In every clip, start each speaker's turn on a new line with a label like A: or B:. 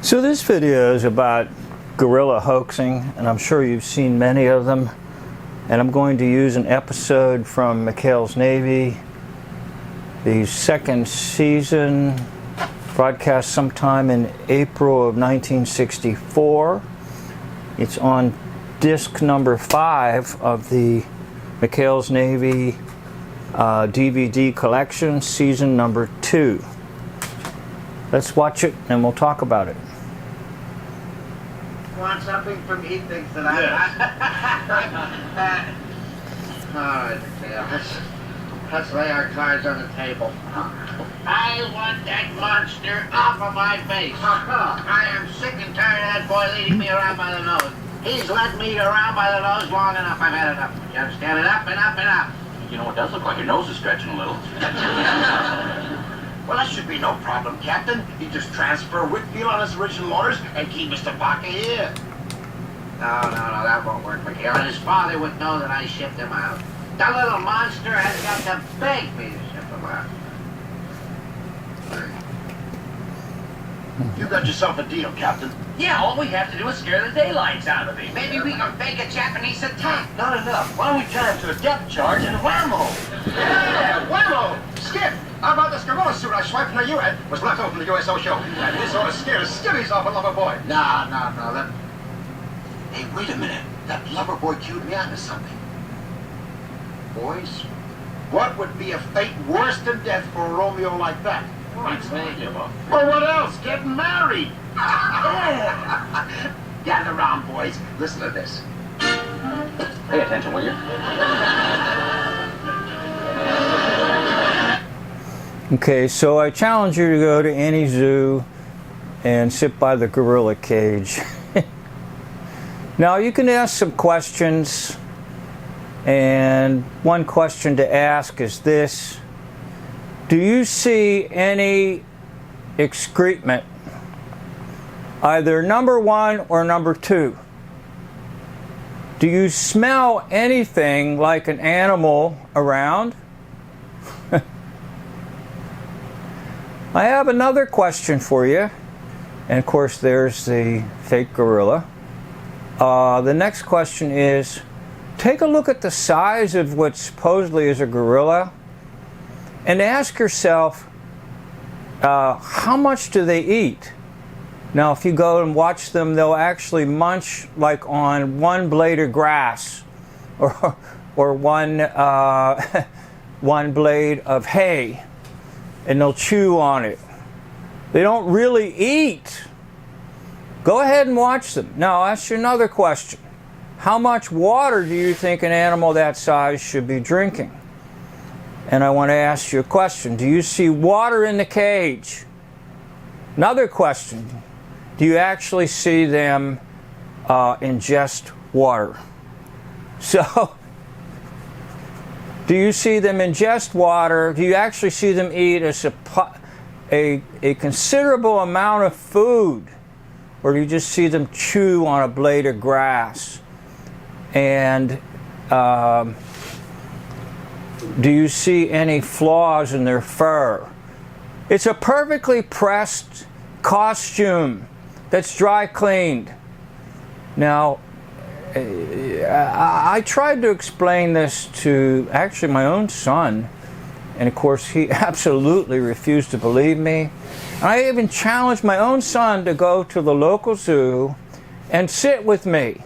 A: So this video is about gorilla hoaxing, and I'm sure you've seen many of them. And I'm going to use an episode from McHale's Navy, the second season, broadcast sometime in April of 1964. It's on disc number 5 of the McHale's Navy DVD collection, season number 2. Let's watch it and we'll talk about it.
B: Want something from me? He thinks that Alright, let's lay our cards on the table. I want that monster off of my face. I am sick and tired of that boy leading me around by the nose. He's led me around by the nose long enough. I've had enough. You understand? It up and up and up.
C: You know, it does look like your nose is stretching a little.
B: Well, that should be no problem, Captain. You just transfer Whitfield on his original orders and keep Mr. Barker here. No, that won't work, McHale. And his father would know that I shipped him out. That little monster has got to beg me to ship him out.
C: You got yourself a deal, Captain.
D: Yeah, all we have to do is scare the daylights out of him.
B: Maybe we can fake a Japanese attack.
C: Not enough. Why don't we tie him to a depth charge and whammo?
E: Yeah, whammo! Skip! How about this gorilla suit I swiped from the UN was left over from the USO show? And this ought to scare the skivvies off a lover boy.
B: No. Hey, wait a minute. That lover boy cued me onto something. Boys, what would be a fate worse than death for a Romeo like that?
D: Beats me.
E: Well, what else? Getting married.
B: Gather round, boys. Listen to this.
C: Pay attention, will you?
A: Okay, so I challenge you to go to any zoo and sit by the gorilla cage. Now you can ask some questions, and one question to ask is this: do you see any excrement, either number 1 or number 2? Do you smell anything like an animal around? I have another question for you, and of course there's the fake gorilla. The next question is, take a look at the size of what supposedly is a gorilla and ask yourself, how much do they eat? Now if you go and watch them, they'll actually munch like on one blade of grass or one blade of hay, and they'll chew on it. They don't really eat. Go ahead and watch them. Now, I'll ask you another question. How much water do you think an animal that size should be drinking? And I want to ask you a question. Do you see water in the cage? Another question. Do you actually see them ingest water? So, do you see them ingest water? Do you actually see them eat a considerable amount of food? Or do you just see them chew on a blade of grass? And do you see any flaws in their fur? It's a perfectly pressed costume that's dry cleaned. Now, I tried to explain this to actually my own son, and of course he absolutely refused to believe me. I even challenged my own son to go to the local zoo and sit with me,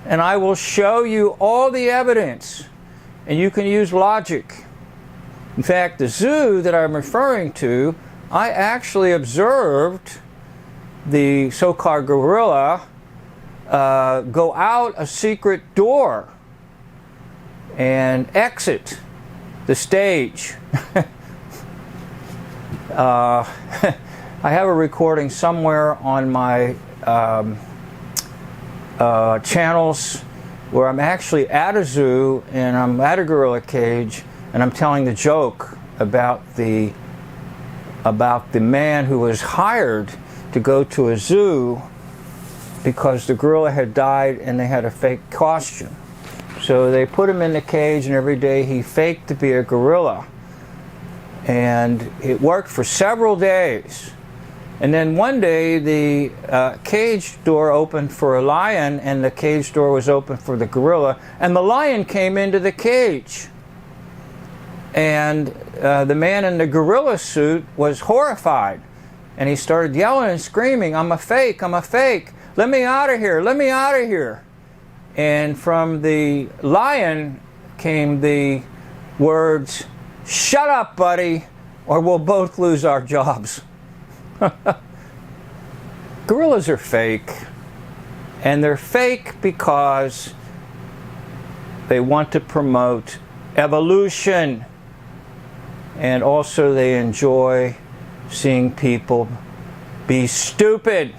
A: and I will show you all the evidence, and you can use logic. In fact, the zoo that I'm referring to, I actually observed the so-called gorilla go out a secret door and exit the stage. I have a recording somewhere on my channels where I'm actually at a zoo and I'm at a gorilla cage and I'm telling the joke about the man who was hired to go to a zoo because the gorilla had died and they had a fake costume. So they put him in the cage, and every day he faked to be a gorilla. And it worked for several days. And then one day the cage door opened for a lion, and the cage door was open for the gorilla, and the lion came into the cage. And the man in the gorilla suit was horrified, and he started yelling and screaming, "I'm a fake, I'm a fake, let me out of here, let me out of here." And from the lion came the words, "Shut up, buddy, or we'll both lose our jobs." Gorillas are fake, and they're fake because they want to promote evolution, and also they enjoy seeing people be stupid.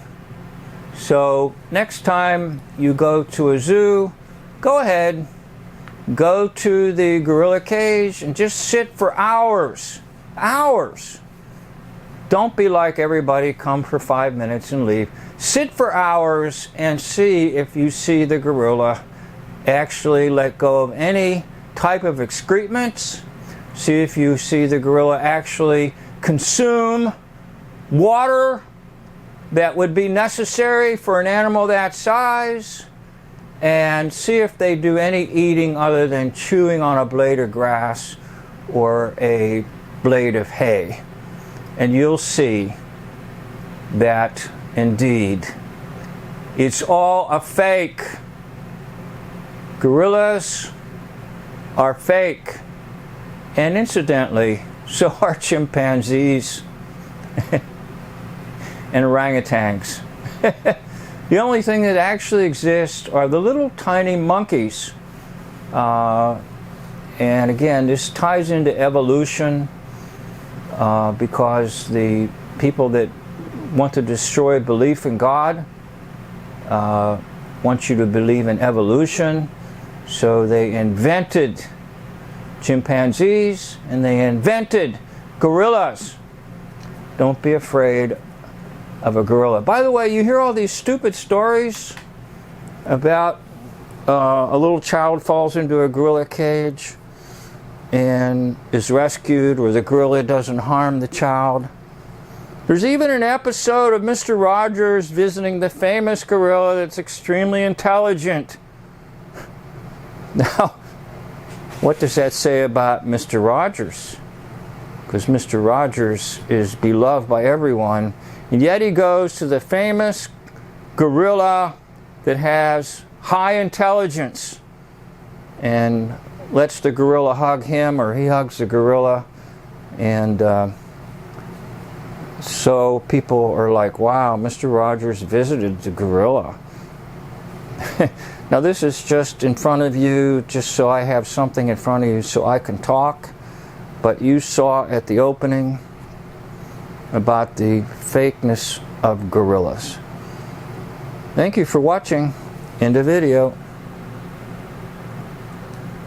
A: So next time you go to a zoo, go ahead, go to the gorilla cage and just sit for hours. Don't be like everybody, come for 5 minutes and leave. Sit for hours and see if you see the gorilla actually let go of any type of excrements. See if you see the gorilla actually consume water that would be necessary for an animal that size. And see if they do any eating other than chewing on a blade of grass or a blade of hay. And you'll see that indeed it's all a fake. Gorillas are fake. And incidentally, so are chimpanzees and orangutans. The only thing that actually exists are the little tiny monkeys. And again, this ties into evolution. Because the people that want to destroy belief in God want you to believe in evolution. So they invented chimpanzees and they invented gorillas. Don't be afraid of a gorilla. By the way, you hear all these stupid stories about a little child falls into a gorilla cage and is rescued, or the gorilla doesn't harm the child. There's even an episode of Mr. Rogers visiting the famous gorilla that's extremely intelligent. Now, what does that say about Mr. Rogers? Because Mr. Rogers is beloved by everyone, and yet he goes to the famous gorilla that has high intelligence and lets the gorilla hug him, or he hugs the gorilla. And so people are like, wow, Mr. Rogers visited the gorilla. Now this is just in front of you, just so I have something in front of you so I can talk. But you saw at the opening about the fakeness of gorillas. Thank you for watching. End of video.